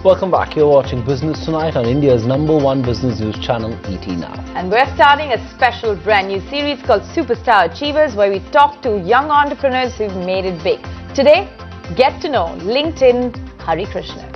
Welcome back. You're watching Business Tonight on India's #1 business news channel, ET Now. And we're starting a special brand new series called Superstar Achievers, where we talk to young entrepreneurs who've made it big. Today, get to know LinkedIn Krishnan.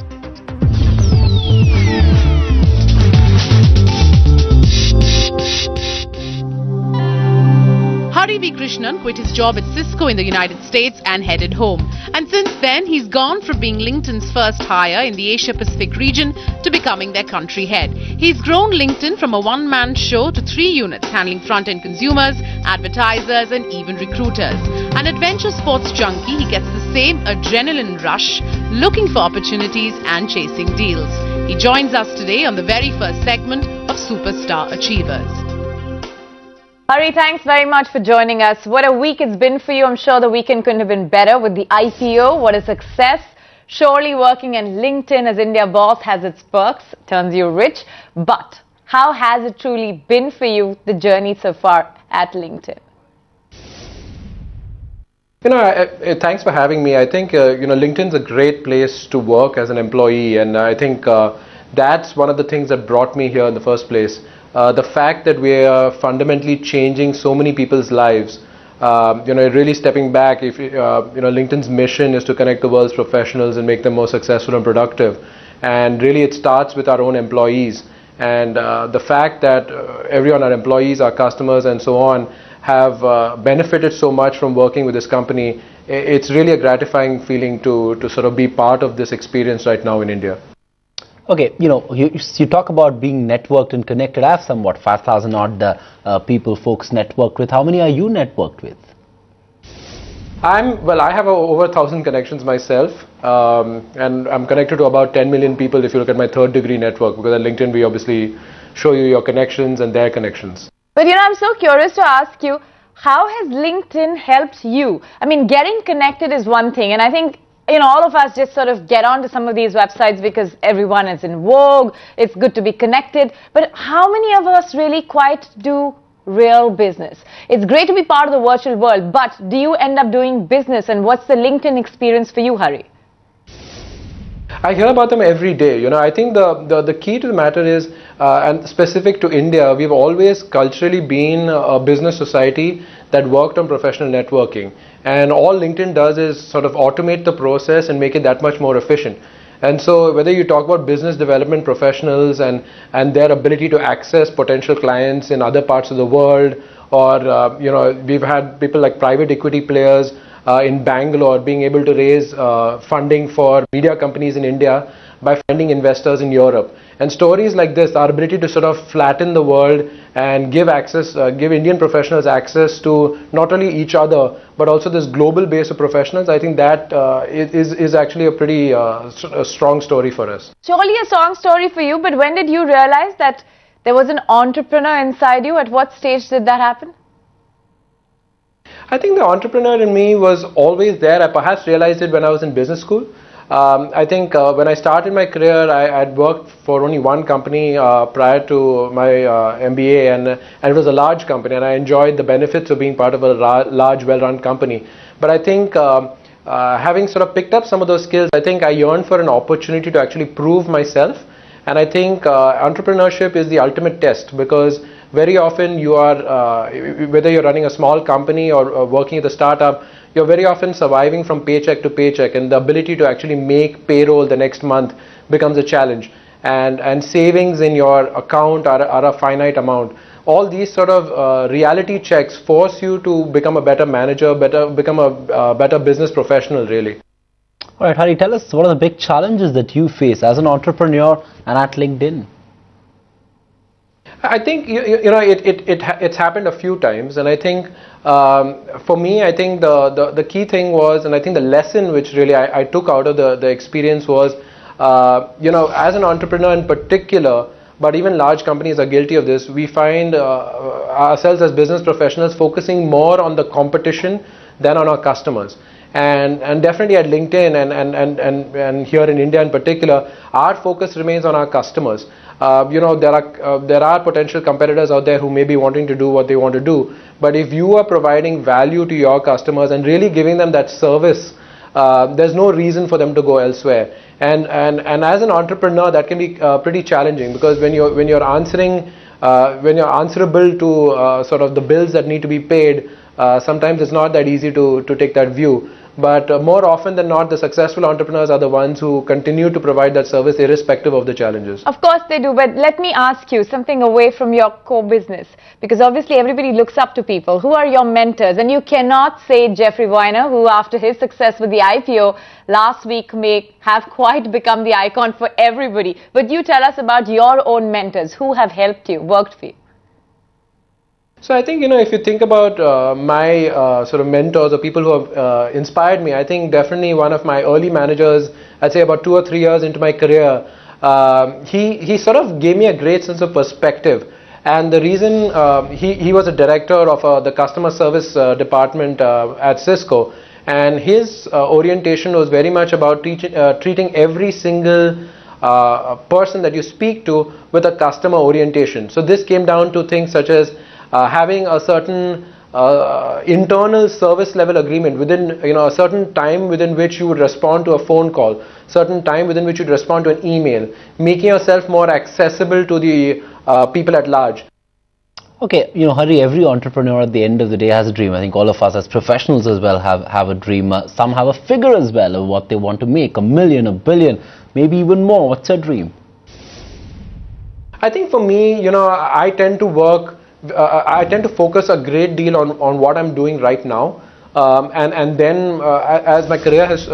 Krishnan quit his job at Cisco in the United States and headed home. And since then, he's gone from being LinkedIn's first hire in the Asia-Pacific region to becoming their country head. He's grown LinkedIn from a one-man show to 3 units, handling front-end consumers, advertisers, and even recruiters. An adventure sports junkie, he gets the same adrenaline rush, looking for opportunities and chasing deals. He joins us today on the very first segment of Superstar Achievers. Hari, thanks very much for joining us. What a week it's been for you. I'm sure the weekend couldn't have been better with the IPO. What a success. Surely working in LinkedIn as India boss has its perks, turns you rich. But how has it truly been for you, the journey so far at LinkedIn? Thanks for having me. I think, LinkedIn's a great place to work as an employee. And I think that's one of the things that brought me here in the first place. The fact that we are fundamentally changing so many people's lives, really stepping back. If LinkedIn's mission is to connect the world's professionals and make them more successful and productive, and really it starts with our own employees. And the fact that everyone, our employees, our customers, and so on, have benefited so much from working with this company, it's really a gratifying feeling to sort of be part of this experience right now in India. Okay, you talk about being networked and connected. I have somewhat 5,000 odd folks networked with. How many are you networked with? I have over 1,000 connections myself, and I'm connected to about 10 million people if you look at my third-degree network, because at LinkedIn we obviously show you your connections and their connections. But I'm so curious to ask you, how has LinkedIn helped you? I mean, getting connected is one thing, and I think all of us just sort of get onto some of these websites because everyone is in vogue. It's good to be connected. But how many of us really quite do real business? It's great to be part of the virtual world, but do you end up doing business? And what's the LinkedIn experience for you, Hari? I hear about them every day. I think the key to the matter is, and specific to India, we've always culturally been a business society that worked on professional networking. And all LinkedIn does is sort of automate the process and make it that much more efficient. And so whether you talk about business development professionals and their ability to access potential clients in other parts of the world, or, we've had people like private equity players in Bangalore being able to raise funding for media companies in India by finding investors in Europe. And stories like this, our ability to sort of flatten the world and give Indian professionals access to not only each other, but also this global base of professionals, I think that is actually a pretty strong story for us. Surely a strong story for you, but when did you realize that there was an entrepreneur inside you? At what stage did that happen? I think the entrepreneur in me was always there. I perhaps realized it when I was in business school. I think when I started my career, I had worked for only one company prior to my MBA, and it was a large company, and I enjoyed the benefits of being part of a large, well-run company. But I think having sort of picked up some of those skills, I think I yearned for an opportunity to actually prove myself. And I think entrepreneurship is the ultimate test, because very often you are, whether you're running a small company or working at a startup, you're very often surviving from paycheck to paycheck, and the ability to actually make payroll the next month becomes a challenge. And savings in your account are a finite amount. All these sort of reality checks force you to become a better manager, become a better business professional, really. All right, Hari, tell us what are the big challenges that you face as an entrepreneur and at LinkedIn? I think it's happened a few times, and I think for me, I think the key thing was, and I think the lesson which really I took out of the experience was, as an entrepreneur in particular, but even large companies are guilty of this. We find ourselves as business professionals focusing more on the competition than on our customers. And definitely at LinkedIn and here in India in particular, our focus remains on our customers. There are potential competitors out there who may be wanting to do what they want to do, but if you are providing value to your customers and really giving them that service there's no reason for them to go elsewhere. And as an entrepreneur, that can be pretty challenging, because when you're answerable to sort of the bills that need to be paid, sometimes it's not that easy to take that view. But more often than not, the successful entrepreneurs are the ones who continue to provide that service irrespective of the challenges. Of course they do, but let me ask you something away from your core business, because obviously everybody looks up to people. Who are your mentors? And you cannot say Jeffrey Weiner, who after his success with the IPO last week may have quite become the icon for everybody. But you tell us about your own mentors who have helped you, worked for you. So I think, if you think about my sort of mentors or people who have inspired me, I think definitely one of my early managers, I'd say about 2 or 3 years into my career, he sort of gave me a great sense of perspective. And the reason, he was a director of the customer service department at Cisco, and his orientation was very much about treating every single person that you speak to with a customer orientation. So this came down to things such as having a certain internal service level agreement within a certain time within which you would respond to a phone call, certain time within which you'd respond to an email, making yourself more accessible to the people at large. Okay, Hari, every entrepreneur at the end of the day has a dream. I think all of us as professionals as well have a dream. Some have a figure as well of what they want to make, $1 million, $1 billion, maybe even more. What's your dream? I think for me, I tend to focus a great deal on what I'm doing right now, and then as my career has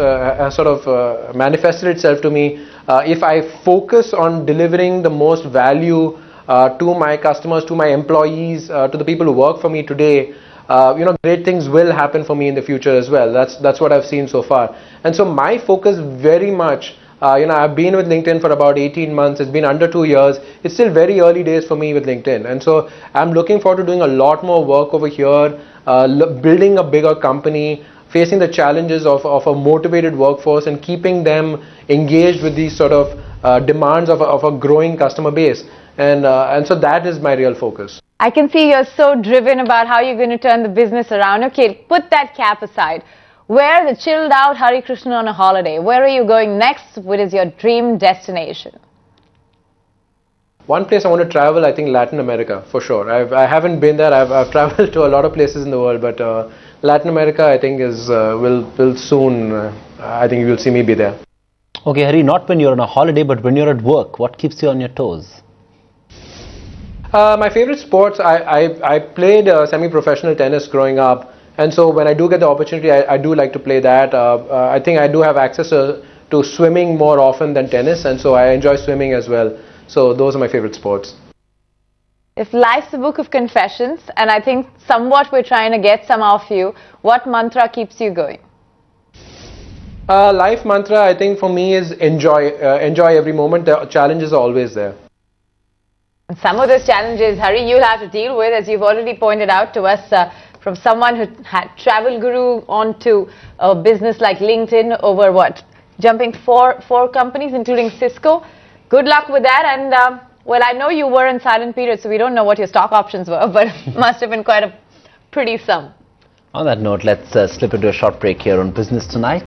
sort of manifested itself to me, if I focus on delivering the most value to my customers, to my employees, to the people who work for me today, great things will happen for me in the future as well. That's what I've seen so far. And so my focus very much, I've been with LinkedIn for about 18 months. It's been under 2 years. It's still very early days for me with LinkedIn. And so I'm looking forward to doing a lot more work over here, building a bigger company, facing the challenges of a motivated workforce and keeping them engaged with these sort of demands of a growing customer base. And so that is my real focus. I can see you're so driven about how you're going to turn the business around. Okay, put that cap aside. Where the chilled out Hari Krishnan on a holiday? Where are you going next? What is your dream destination? One place I want to travel, I think Latin America, for sure. I haven't been there. I've traveled to a lot of places in the world, but Latin America, I think, will soon, I think you will see me be there. Okay, Hari, not when you're on a holiday, but when you're at work, what keeps you on your toes? My favorite sports, I played semi-professional tennis growing up. And so when I do get the opportunity, I do like to play that. I think I do have access to swimming more often than tennis, and so I enjoy swimming as well. So those are my favorite sports. If life's a book of confessions, and I think somewhat we're trying to get some of you, what mantra keeps you going? Life mantra, I think for me is enjoy every moment. The challenges are always there. And some of those challenges, Hari, you'll have to deal with, as you've already pointed out to us, from someone who had travel guru onto a business like LinkedIn over what? Jumping four companies, including Cisco. Good luck with that. And well, I know you were in silent period, so we don't know what your stock options were, but it must have been quite a pretty sum. On that note, let's slip into a short break here on Business Tonight.